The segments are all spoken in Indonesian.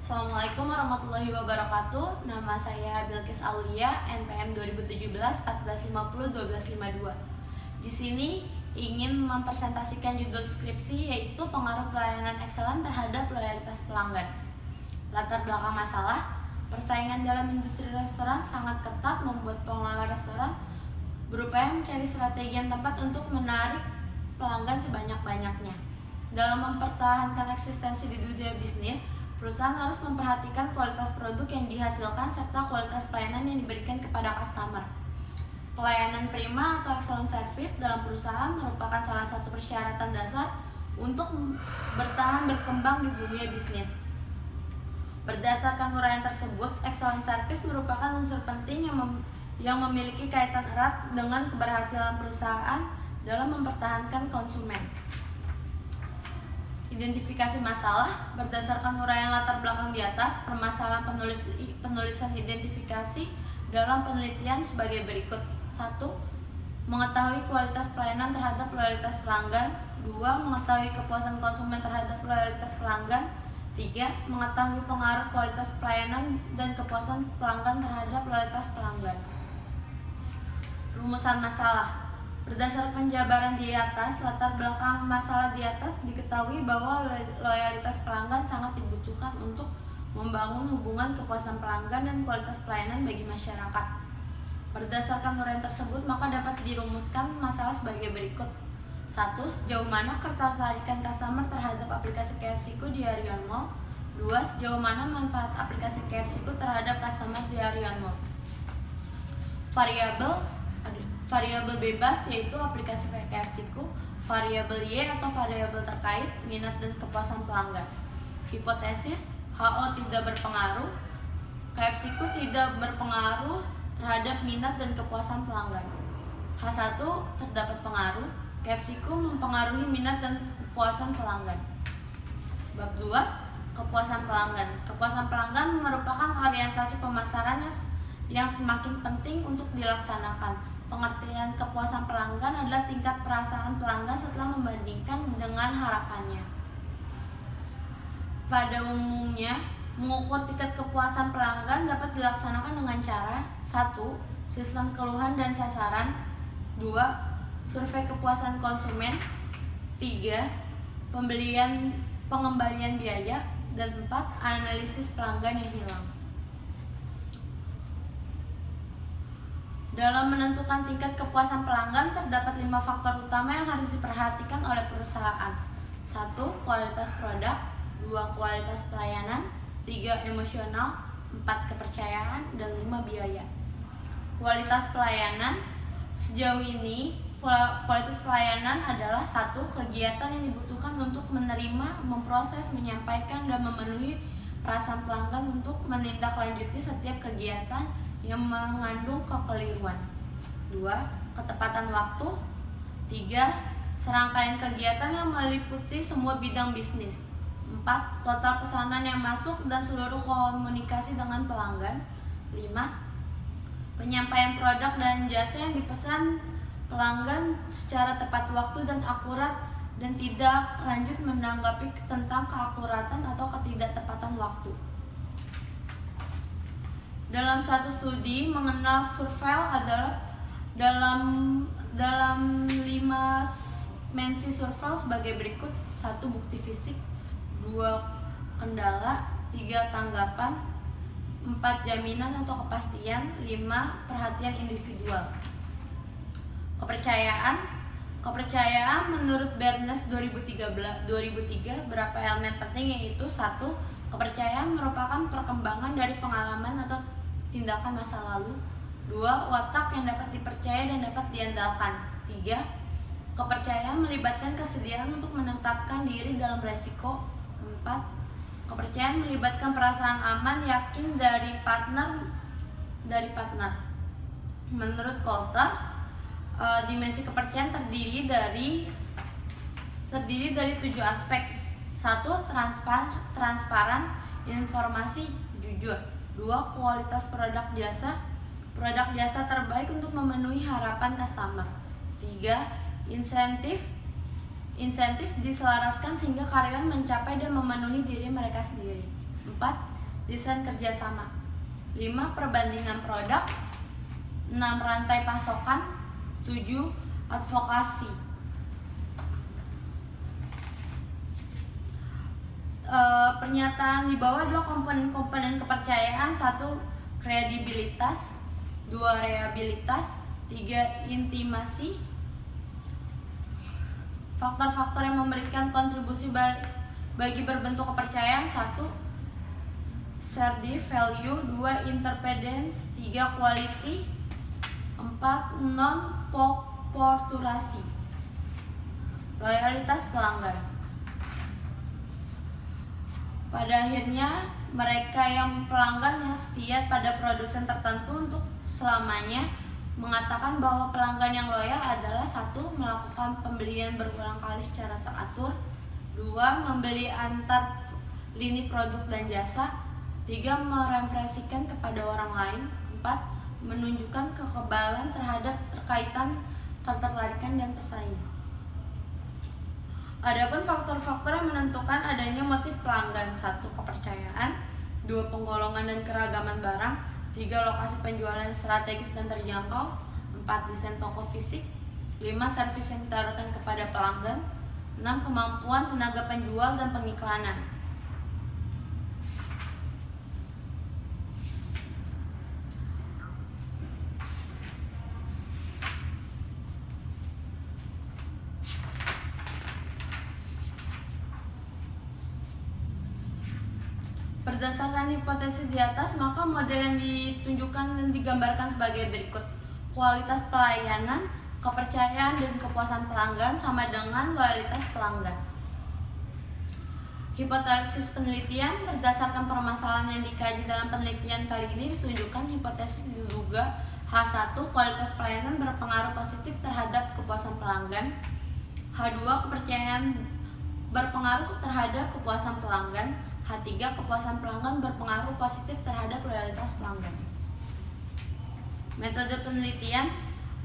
Assalamualaikum warahmatullahi wabarakatuh. Nama saya Bilqis Aulia, NPM 2017 1450 1252. Di sini ingin mempresentasikan judul skripsi, yaitu pengaruh pelayanan excellent terhadap loyalitas pelanggan. Latar belakang masalah: persaingan dalam industri restoran sangat ketat membuat pengelola restoran berupaya mencari strategi yang tepat untuk menarik pelanggan sebanyak-banyaknya. Dalam mempertahankan eksistensi di dunia bisnis, perusahaan harus memperhatikan kualitas produk yang dihasilkan serta kualitas pelayanan yang diberikan kepada customer. Pelayanan prima atau excellent service dalam perusahaan merupakan salah satu persyaratan dasar untuk bertahan berkembang di dunia bisnis. Berdasarkan uraian tersebut, excellent service merupakan unsur penting yang memiliki kaitan erat dengan keberhasilan perusahaan dalam mempertahankan konsumen. Identifikasi masalah: berdasarkan uraian latar belakang di atas, permasalahan penulisan identifikasi dalam penelitian sebagai berikut. 1. Mengetahui kualitas pelayanan terhadap loyalitas pelanggan. 2. Mengetahui kepuasan konsumen terhadap loyalitas pelanggan. 3. Mengetahui pengaruh kualitas pelayanan dan kepuasan pelanggan terhadap loyalitas pelanggan. Rumusan masalah: berdasarkan jabaran di atas, latar belakang masalah di atas, diketahui bahwa loyalitas pelanggan sangat dibutuhkan untuk membangun hubungan kepuasan pelanggan dan kualitas pelayanan bagi masyarakat. Berdasarkan uraian tersebut, maka dapat dirumuskan masalah sebagai berikut. 1. Sejauh mana ketertarikan customer terhadap aplikasi KFC-ku di harian mall? 2. Sejauh mana manfaat aplikasi KFC-ku terhadap customer di harian mall? Variabel bebas, yaitu aplikasi KFC-ku. Variabel Y atau variabel terkait, minat dan kepuasan pelanggan. Hipotesis: HO tidak berpengaruh. KFC-ku tidak berpengaruh terhadap minat dan kepuasan pelanggan. H1 terdapat pengaruh. KFC-ku mempengaruhi minat dan kepuasan pelanggan. Bab 2. Kepuasan pelanggan. Kepuasan pelanggan merupakan orientasi pemasaran yang semakin penting untuk dilaksanakan. Pengertian kepuasan pelanggan adalah tingkat perasaan pelanggan setelah membandingkan dengan harapannya. Pada umumnya, mengukur tingkat kepuasan pelanggan dapat dilaksanakan dengan cara: 1. Sistem keluhan dan sasaran. 2. Survei kepuasan konsumen. 3. Pengembalian biaya. Dan 4. Analisis pelanggan yang hilang. Dalam menentukan tingkat kepuasan pelanggan, terdapat 5 faktor utama yang harus diperhatikan oleh perusahaan. 1. Kualitas produk. 2. Kualitas pelayanan. 3. Emosional. 4. Kepercayaan. Dan 5. Biaya. Kualitas pelayanan. Sejauh ini, kualitas pelayanan adalah 1. Kegiatan yang dibutuhkan untuk menerima, memproses, menyampaikan, dan memenuhi perasaan pelanggan untuk menindaklanjuti setiap kegiatan yang mengandung kekeliruan. 2. Ketepatan waktu. 3. Serangkaian kegiatan yang meliputi semua bidang bisnis. 4. Total pesanan yang masuk dan seluruh komunikasi dengan pelanggan. 5. Penyampaian produk dan jasa yang dipesan pelanggan secara tepat waktu dan akurat, dan tidak lanjut menanggapi tentang keakuratan atau ketidaktepatan waktu. Dalam suatu studi mengenal surveil adalah dalam 5 dimensi surveil sebagai berikut. 1. Bukti fisik. 2. Kendala. 3. Tanggapan. 4. Jaminan atau kepastian. 5. Perhatian individual. Kepercayaan menurut Bernes 2003 berapa elemen penting, yaitu: 1. Kepercayaan merupakan perkembangan dari pengalaman atau tindakan masa lalu. 2. Watak yang dapat dipercaya dan dapat diandalkan. 3. Kepercayaan melibatkan kesediaan untuk menetapkan diri dalam resiko. 4. Kepercayaan melibatkan perasaan aman, yakin dari partner. Menurut Coulter, dimensi kepercayaan terdiri dari 7 aspek. 1. Transparan, informasi jujur. 2. Kualitas produk jasa terbaik untuk memenuhi harapan customer. 3. Insentif diselaraskan sehingga karyawan mencapai dan memenuhi diri mereka sendiri. 4. desain kerjasama. 5. Perbandingan produk. 6. Rantai pasokan. 7. Advokasi. Pernyataan di bawah adalah komponen-komponen kepercayaan. 1. Kredibilitas. 2. Reliabilitas. 3. Intimasi. Faktor-faktor yang memberikan kontribusi bagi berbentuk kepercayaan. 1. Shared value. 2. Interdependence. 3. Quality. 4. Non-porturasi. Loyalitas pelanggan. Pada akhirnya, mereka yang pelanggan yang setia pada produsen tertentu untuk selamanya mengatakan bahwa pelanggan yang loyal adalah 1. Melakukan pembelian berulang kali secara teratur. 2. Membeli antar lini produk dan jasa. 3. Mereferensikan kepada orang lain. 4. Menunjukkan kekebalan terhadap ketertarikan dan pesaing. Adapun faktor-faktor yang menentukan adanya motif pelanggan. 1. Kepercayaan. 2. Penggolongan dan keragaman barang. 3. Lokasi penjualan yang strategis dan terjangkau. 4. Desain toko fisik. 5. Servis yang ditaruhkan kepada pelanggan. 6. Kemampuan tenaga penjual dan pengiklanan. Berdasarkan hipotesis di atas, maka model yang ditunjukkan dan digambarkan sebagai berikut. Kualitas pelayanan, kepercayaan dan kepuasan pelanggan sama dengan loyalitas pelanggan. Hipotesis penelitian berdasarkan permasalahan yang dikaji dalam penelitian kali ini ditunjukkan hipotesis diduga H1. Kualitas pelayanan berpengaruh positif terhadap kepuasan pelanggan. H2. Kepercayaan berpengaruh terhadap kepuasan pelanggan. H3. Kepuasan pelanggan berpengaruh positif terhadap loyalitas pelanggan. Metode penelitian.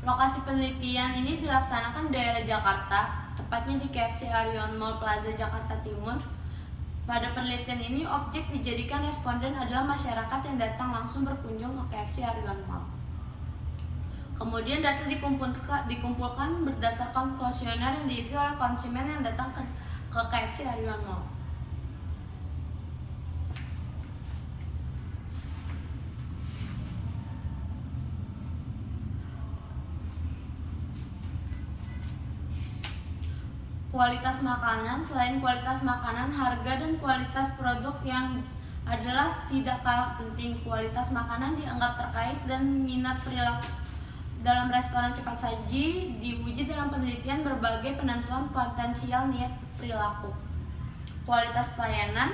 Lokasi penelitian ini dilaksanakan di daerah Jakarta, tepatnya di KFC Arion Mall Plaza Jakarta Timur. Pada penelitian ini, objek dijadikan responden adalah masyarakat yang datang langsung berkunjung ke KFC Arion Mall. Kemudian data dikumpulkan berdasarkan kuesioner yang diisi oleh konsumen yang datang ke KFC Arion Mall. Kualitas makanan. Selain kualitas makanan, harga dan kualitas produk yang adalah tidak kalah penting. Kualitas makanan dianggap terkait dan minat perilaku. Dalam restoran cepat saji diuji dalam penelitian berbagai penentuan potensial niat perilaku. Kualitas pelayanan.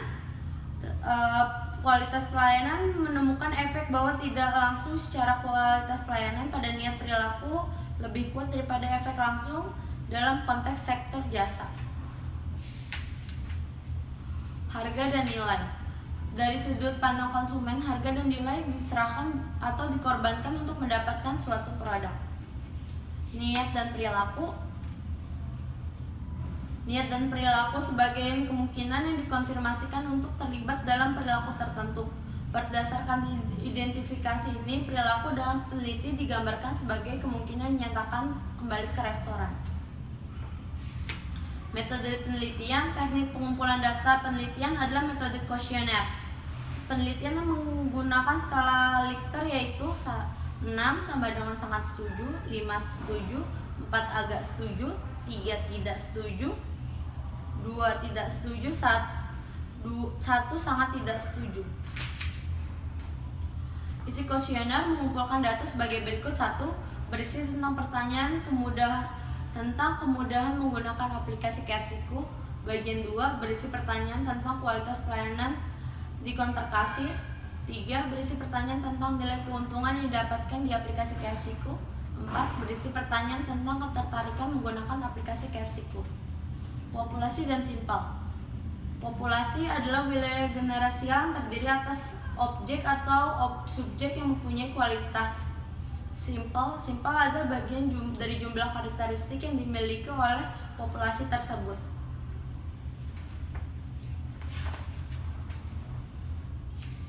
Kualitas pelayanan menemukan efek bahwa tidak langsung secara kualitas pelayanan pada niat perilaku lebih kuat daripada efek langsung dalam konteks sektor jasa. Harga dan nilai. Dari sudut pandang konsumen, harga dan nilai diserahkan atau dikorbankan untuk mendapatkan suatu produk. Niat dan perilaku. Niat dan perilaku sebagai kemungkinan yang dikonfirmasikan untuk terlibat dalam perilaku tertentu. Berdasarkan identifikasi ini, perilaku dalam peneliti digambarkan sebagai kemungkinan menyatakan kembali ke restoran. Metode penelitian. Teknik pengumpulan data penelitian adalah metode kuesioner. Penelitian yang menggunakan skala Likert yaitu 6 sama dengan sangat setuju, 5 setuju, 4 agak setuju, 3 tidak setuju, 2 tidak setuju, 1 sangat tidak setuju. Isi kuesioner mengumpulkan data sebagai berikut. 1. Berisi tentang pertanyaan tentang kemudahan menggunakan aplikasi KFC-ku. Bagian 2 berisi pertanyaan tentang kualitas pelayanan di counter kasir. 3. Berisi pertanyaan tentang nilai keuntungan yang didapatkan di aplikasi KFC-ku. 4. Berisi pertanyaan tentang ketertarikan menggunakan aplikasi KFC-ku. Populasi dan simpel. Populasi adalah wilayah generasial yang terdiri atas objek atau subjek yang mempunyai kualitas. Simple adalah bagian dari jumlah karakteristik yang dimiliki oleh populasi tersebut.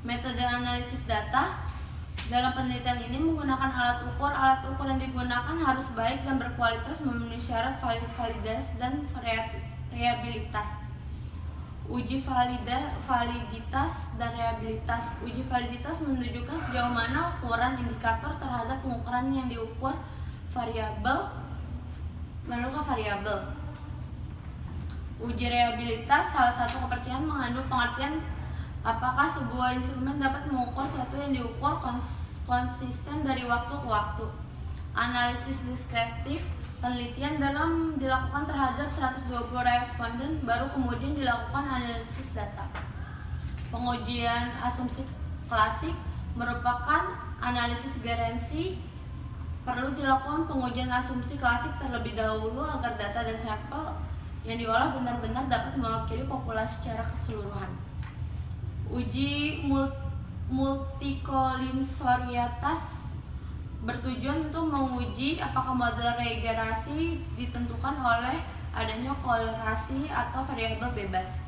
Metode analisis data. Dalam penelitian ini menggunakan alat ukur. Alat ukur yang digunakan harus baik dan berkualitas, memenuhi syarat validitas dan reliabilitas. Uji validitas dan reliabilitas. Uji validitas menunjukkan sejauh mana ukuran indikator terhadap pengukuran yang diukur variabel menurut variabel. Uji reliabilitas, salah satu kepercayaan mengandung pengertian apakah sebuah instrumen dapat mengukur sesuatu yang diukur konsisten dari waktu ke waktu. Analisis deskriptif, penelitian dilakukan terhadap 120 responden, baru kemudian dilakukan analisis data. Pengujian asumsi klasik merupakan analisis garansi. Perlu dilakukan pengujian asumsi klasik terlebih dahulu agar data dan sampel yang diolah benar-benar dapat mewakili populasi secara keseluruhan. Uji multikolinsoriatas bertujuan untuk menguji apakah model regresi ditentukan oleh adanya korelasi atau variabel bebas.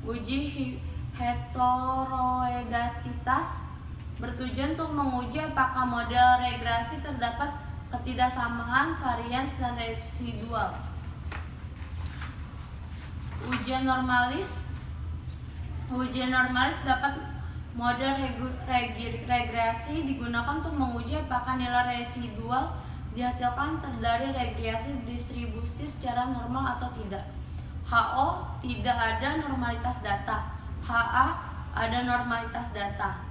Uji heteroidatitas bertujuan untuk menguji apakah model regresi terdapat ketidaksamaan, varians, dan residual. Ujian normalis dapat model regresi digunakan untuk menguji apakah nilai residual dihasilkan dari regresi distribusi secara normal atau tidak. HO, tidak ada normalitas data. HA, ada normalitas data.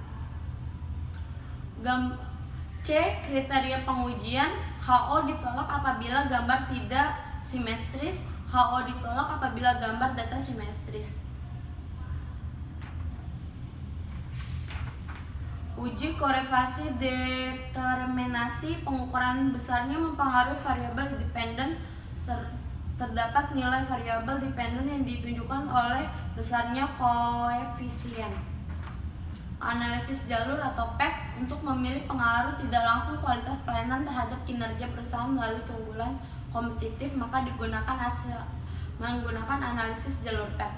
C. Kriteria pengujian. HO ditolak apabila gambar tidak simetris. HO ditolak apabila gambar data simetris. Uji korelasi determinasi, pengukuran besarnya mempengaruhi variabel dependen. Terdapat nilai variabel dependen yang ditunjukkan oleh besarnya koefisien. Analisis jalur atau PEC, untuk memilih pengaruh tidak langsung kualitas pelayanan terhadap kinerja perusahaan melalui keunggulan kompetitif, maka menggunakan analisis jalur PEC.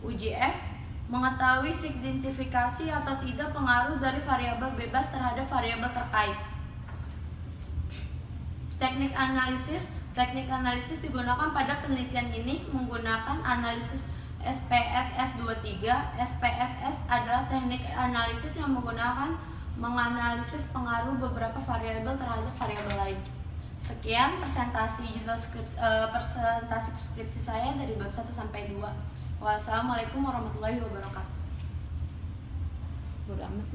Uji F, mengetahui signifikasi atau tidak pengaruh dari variabel bebas terhadap variabel terkait. Teknik analisis digunakan pada penelitian ini menggunakan analisis SPSS 23. SPSS adalah teknik analisis yang menganalisis pengaruh beberapa variabel terhadap variabel lain. Sekian presentasi skripsi saya dari bab 1 sampai 2. Wassalamualaikum warahmatullahi wabarakatuh. Bodo amat.